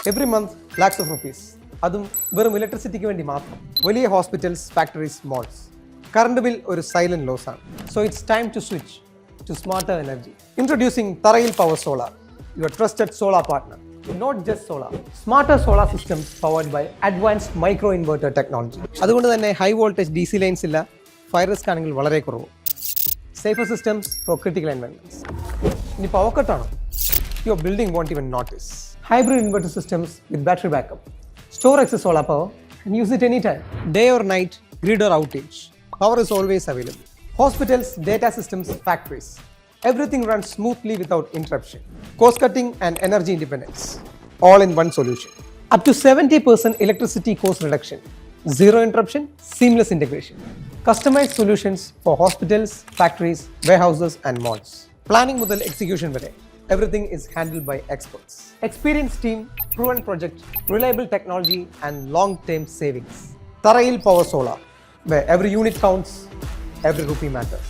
Every month, lakhs of rupees. അതും വെറും ഇലക്ട്രിസിറ്റിക്ക് വേണ്ടി മാത്രം. വലിയ hospitals, factories, moles. Current bill ഒരു സൈലന്റ് ലോസ് ആണ്. So it's time to switch to smarter energy. Introducing Tharayil Power Solar, your trusted solar partner. Not just solar, smarter solar systems powered by advanced micro inverter technology. അതുകൊണ്ട് തന്നെ high voltage DC lines ഇല്ല, fire risk ആണെങ്കിൽ വളരെ കുറവ്. Safer systems for critical environments. ഇനി power കട്ടാണോ? Your building won't even notice. Hybrid inverter systems with battery backup. Store excess solar power and use it anytime. Day or night, grid or outage, power is always available. Hospitals, data systems, factories. Everything runs smoothly without interruption. Cost cutting and energy independence, all in one solution. Up to 70% electricity cost reduction, zero interruption, seamless integration. Customized solutions for hospitals, factories, warehouses and malls. Planning mudal execution vare, everything is handled by experts. Experienced team, proven project, reliable technology and long-term savings. Tharayil Power Solar, where every unit counts, every rupee matters.